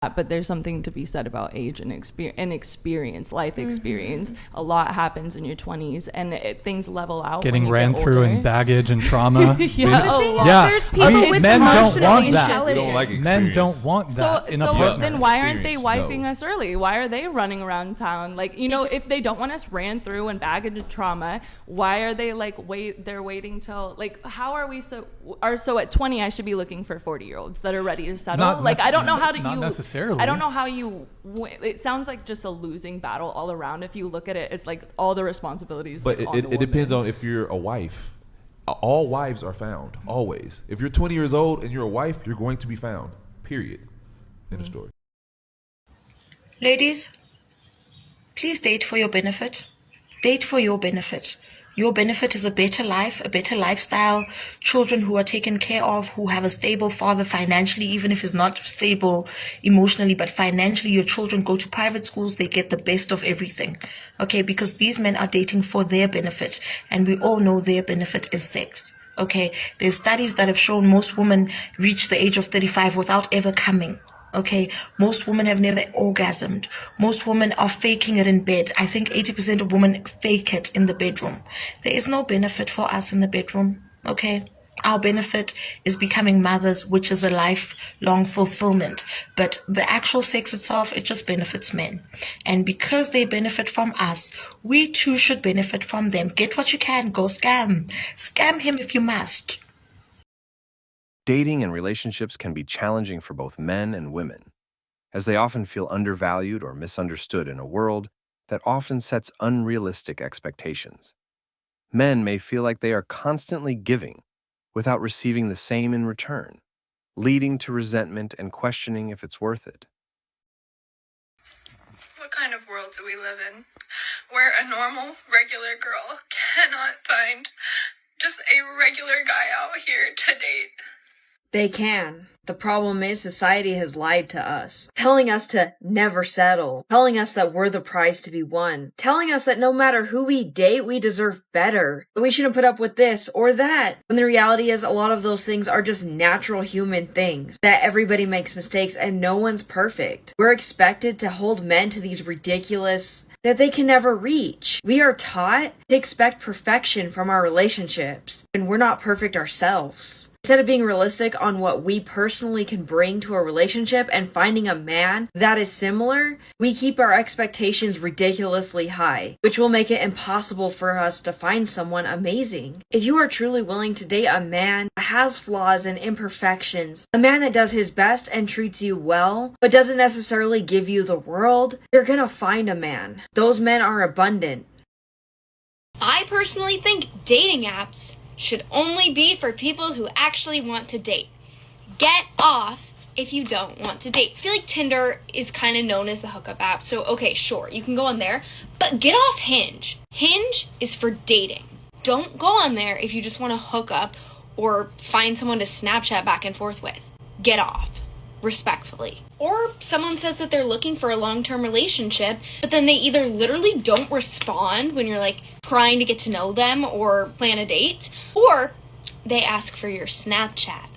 But there's something to be said about age and experience, life experience. A lot happens in your 20s, and things level out. Getting when you ran get through older. in baggage and trauma. There's people with men don't emotional want that. intelligence. We don't like Men don't want that in a partner. Then why aren't they Experience, wifing no. us early? Why are they running around town? Like, you know, if they don't want us ran through and baggage and trauma, why are they like they're waiting till, like, how are we so at 20 I should be looking for 40-year-olds that are ready to settle? Like, I don't know how to not necessarily. I don't know how it sounds like just a losing battle all around. If you look at it, it's like all the responsibilities. But like, it depends on if you're a wife. All wives are found, always. If you're 20 years old and you're a wife, you're going to be found, period. In the story. Ladies, please date for your benefit. Date for your benefit. Your benefit is a better life, a better lifestyle, children who are taken care of, who have a stable father financially, even if he's not stable emotionally, but financially. Your children go to private schools, they get the best of everything. Okay, because these men are dating for their benefit, and we all know their benefit is sex. Okay, there's studies that have shown most women reach the age of 35 without ever coming. Okay, most women have never orgasmed. Most women are faking it in bed. I think 80% of women fake it in the bedroom. There is no benefit for us in the bedroom. Okay, our benefit is becoming mothers, which is a lifelong fulfillment. But the actual sex itself, it just benefits men. And because they benefit from us, we too should benefit from them. Get what you can. Go scam. Scam him if you must. Dating and relationships can be challenging for both men and women, as they often feel undervalued or misunderstood in a world that often sets unrealistic expectations. Men may feel like they are constantly giving without receiving the same in return, leading to resentment and questioning if it's worth it. What kind of world do we live in, where a normal, regular girl cannot find just a regular guy out here to date? They can. The problem is society has lied to us, telling us to never settle, telling us that we're the prize to be won, telling us that no matter who we date, we deserve better, that we shouldn't put up with this or that. When the reality is a lot of those things are just natural human things, that everybody makes mistakes and no one's perfect. We're expected to hold men to these ridiculous that they can never reach. We are taught to expect perfection from our relationships, and we're not perfect ourselves. Instead of being realistic on what we personally can bring to a relationship and finding a man that is similar, we keep our expectations ridiculously high, which will make it impossible for us to find someone amazing. If you are truly willing to date a man that has flaws and imperfections, a man that does his best and treats you well, but doesn't necessarily give you the world, you're gonna find a man. Those men are abundant. I personally think dating apps should only be for people who actually want to date. Get off if you don't want to date. I feel like Tinder is kind of known as the hookup app, so okay, sure, you can go on there, but get off Hinge. Hinge is for dating. Don't go on there if you just want to hook up or find someone to Snapchat back and forth with. Get off, respectfully. Or someone says that they're looking for a long-term relationship, but then they either literally don't respond when you're like trying to get to know them or plan a date, or they ask for your Snapchat.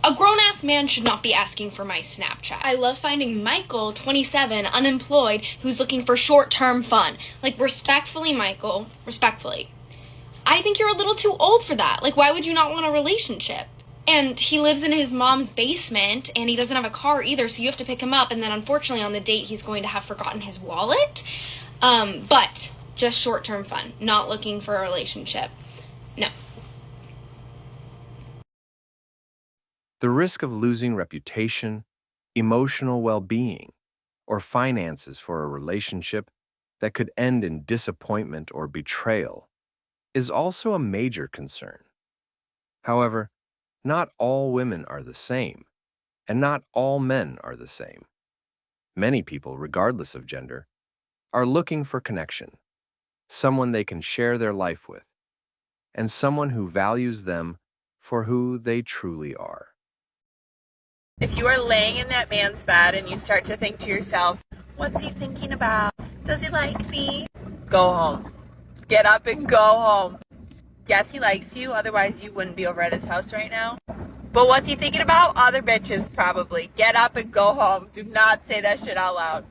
A grown-ass man should not be asking for my Snapchat. I love finding Michael, 27, unemployed, who's looking for short-term fun. Like, respectfully, Michael, respectfully, I think you're a little too old for that. Like, why would you not want a relationship? And he lives in his mom's basement, and he doesn't have a car either, so you have to pick him up, and then unfortunately on the date he's going to have forgotten his wallet. But just short-term fun, not looking for a relationship. No. The risk of losing reputation, emotional well-being, or finances for a relationship that could end in disappointment or betrayal is also a major concern. However, not all women are the same, and not all men are the same. Many people, regardless of gender, are looking for connection, someone they can share their life with, and someone who values them for who they truly are. If you are laying in that man's bed and you start to think to yourself, what's he thinking about? Does he like me? Go home. Get up and go home. Yes, he likes you, otherwise you wouldn't be over at his house right now. But what's he thinking about? Other bitches, probably. Get up and go home. Do not say that shit out loud.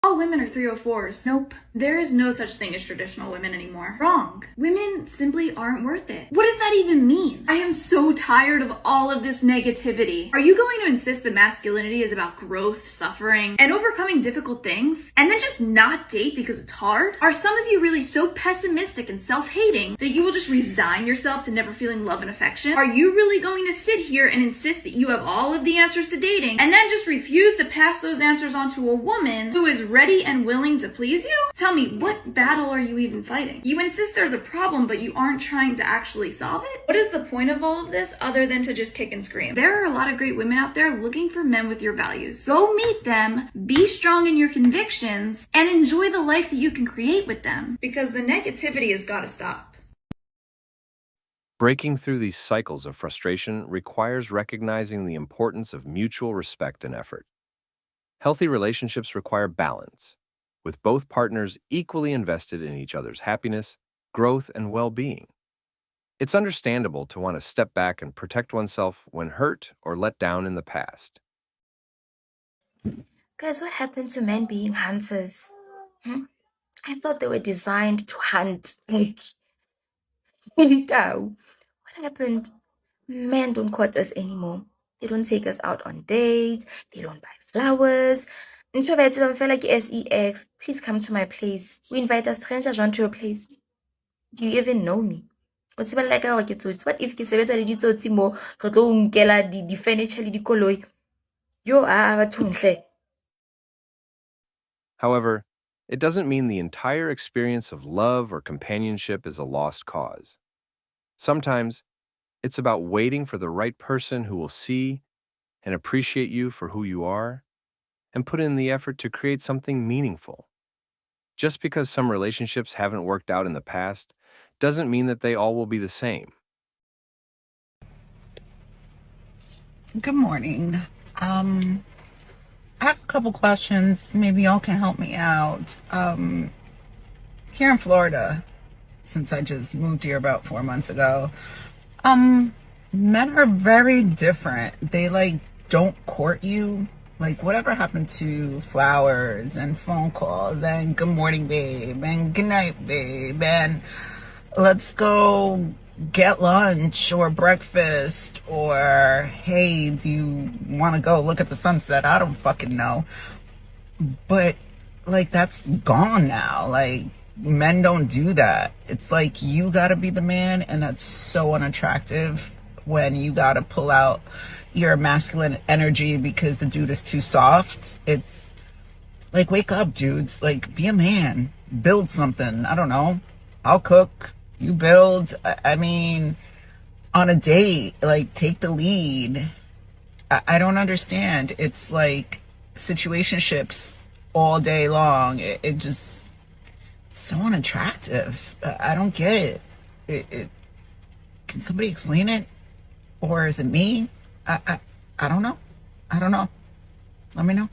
All women are 304s. Nope. There is no such thing as traditional women anymore. Wrong. Women simply aren't worth it. What does that even mean? I am so tired of all of this negativity. Are you going to insist that masculinity is about growth, suffering, and overcoming difficult things, and then just not date because it's hard? Are some of you really so pessimistic and self-hating that you will just resign yourself to never feeling love and affection? Are you really going to sit here and insist that you have all of the answers to dating, and then just refuse to pass those answers on to a woman who is ready and willing to please you? Tell me, what battle are you even fighting? You insist there's a problem, but you aren't trying to actually solve it? What is the point of all of this other than to just kick and scream? There are a lot of great women out there looking for men with your values. Go meet them, be strong in your convictions, and enjoy the life that you can create with them. Because the negativity has got to stop. Breaking through these cycles of frustration requires recognizing the importance of mutual respect and effort. Healthy relationships require balance, with both partners equally invested in each other's happiness, growth, and well-being. It's understandable to want to step back and protect oneself when hurt or let down in the past. Guys, what happened to men being hunters? I thought they were designed to hunt. Mgtow, what happened? Men don't court us anymore. They don't take us out on dates. They don't buy flowers. SEX, please come to my place. We invite a stranger onto your place. Do you even know me? What if ke sebetsa le ditsotsi mo re tlo nkela di furniture le dikoloi? Yo bathong hle. However, it doesn't mean the entire experience of love or companionship is a lost cause. Sometimes, it's about waiting for the right person who will see and appreciate you for who you are and put in the effort to create something meaningful. Just because some relationships haven't worked out in the past doesn't mean that they all will be the same. Good morning. I have a couple questions. Maybe y'all can help me out. Here in Florida, since I just moved here about 4 months ago, men are very different. They don't court you. Whatever happened to flowers and phone calls and good morning, babe, and good night, babe, and let's go get lunch or breakfast, or hey, do you want to go look at the sunset? I don't fucking know. But that's gone now. Men don't do that. It's you gotta be the man, and that's so unattractive when you gotta pull out your masculine energy because the dude is too soft. It's wake up, dudes. Be a man. Build something. I don't know. I'll cook. You build. I mean, on a date, take the lead. I don't understand. It's situationships all day long. It just, it's so unattractive. I don't get it. Can somebody explain it? Or is it me? I don't know. Let me know.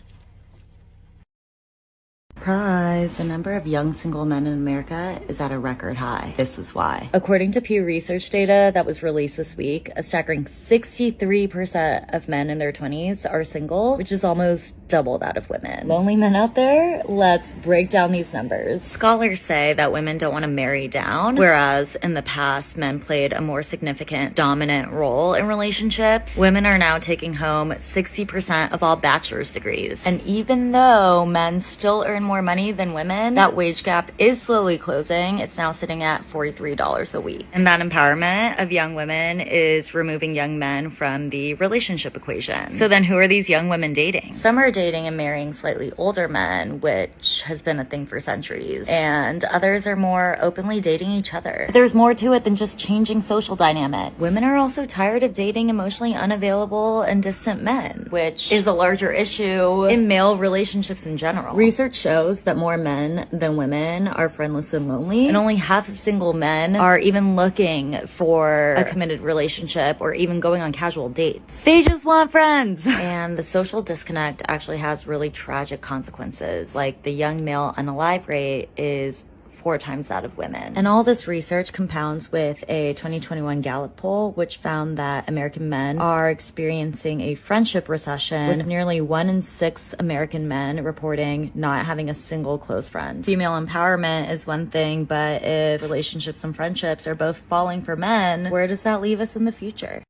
Surprise! The number of young single men in America is at a record high. This is why. According to Pew Research data that was released this week, a staggering 63% of men in their 20s are single, which is almost double that of women. Lonely men out there? Let's break down these numbers. Scholars say that women don't want to marry down, whereas in the past, men played a more significant dominant role in relationships. Women are now taking home 60% of all bachelor's degrees. And even though men still earn more money than women, that wage gap is slowly closing. It's now sitting at $43 a week. And that empowerment of young women is removing young men from the relationship equation. So then who are these young women dating? Some are dating and marrying slightly older men, which has been a thing for centuries. And others are more openly dating each other. There's more to it than just changing social dynamics. Women are also tired of dating emotionally unavailable and distant men, which is a larger issue in male relationships in general. Research shows that more men than women are friendless and lonely, and only half of single men are even looking for a committed relationship or even going on casual dates. They just want friends. And the social disconnect actually has really tragic consequences. The young male unalive rate is 4 times that of women. And all this research compounds with a 2021 Gallup poll, which found that American men are experiencing a friendship recession, with nearly 1 in 6 American men reporting not having a single close friend. Female empowerment is one thing, but if relationships and friendships are both falling for men, where does that leave us in the future?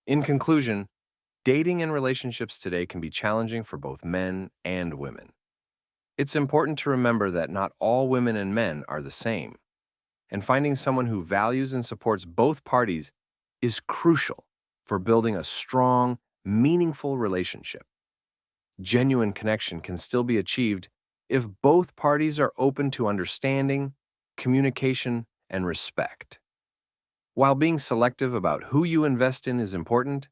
In conclusion, dating and relationships today can be challenging for both men and women. It's important to remember that not all women and men are the same, and finding someone who values and supports both parties is crucial for building a strong, meaningful relationship. Genuine connection can still be achieved if both parties are open to understanding, communication, and respect. While being selective about who you invest in is important,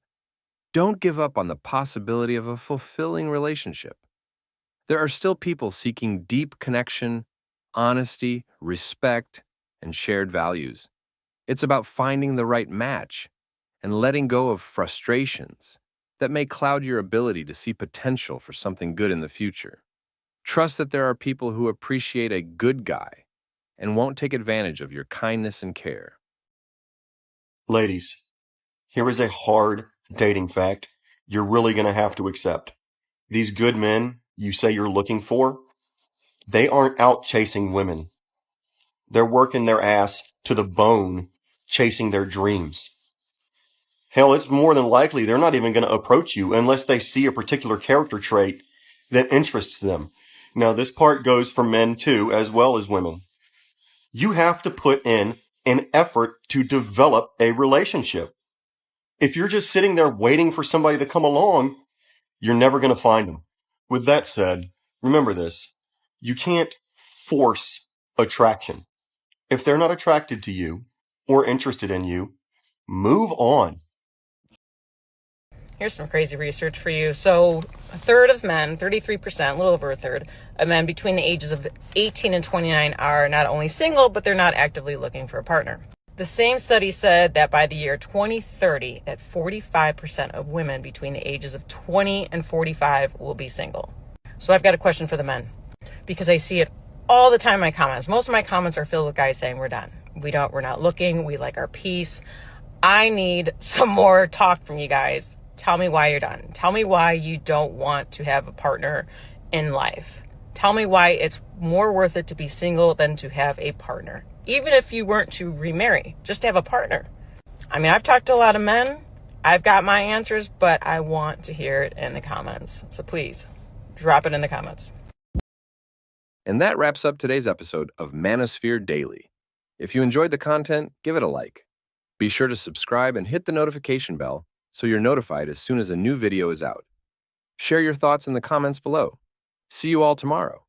don't give up on the possibility of a fulfilling relationship. There are still people seeking deep connection, honesty, respect, and shared values. It's about finding the right match and letting go of frustrations that may cloud your ability to see potential for something good in the future. Trust that there are people who appreciate a good guy and won't take advantage of your kindness and care. Ladies, here is a hard dating fact you're really going to have to accept. These good men you say you're looking for, they aren't out chasing women. They're working their ass to the bone, chasing their dreams. Hell, it's more than likely they're not even going to approach you unless they see a particular character trait that interests them. Now, this part goes for men too, as well as women. You have to put in an effort to develop a relationship. If you're just sitting there waiting for somebody to come along, you're never going to find them. With that said, remember this. You can't force attraction. If they're not attracted to you or interested in you, move on. Here's some crazy research for you. So a third of men, 33%, a little over a third, of men between the ages of 18 and 29 are not only single, but they're not actively looking for a partner. The same study said that by the year 2030, that 45% of women between the ages of 20 and 45 will be single. So I've got a question for the men, because I see it all the time in my comments. Most of my comments are filled with guys saying we're done. We're not looking. We like our peace. I need some more talk from you guys. Tell me why you're done. Tell me why you don't want to have a partner in life. Tell me why it's more worth it to be single than to have a partner. Even if you weren't to remarry, just to have a partner. I mean, I've talked to a lot of men. I've got my answers, but I want to hear it in the comments. So please, drop it in the comments. And that wraps up today's episode of Manosphere Daily. If you enjoyed the content, give it a like. Be sure to subscribe and hit the notification bell so you're notified as soon as a new video is out. Share your thoughts in the comments below. See you all tomorrow.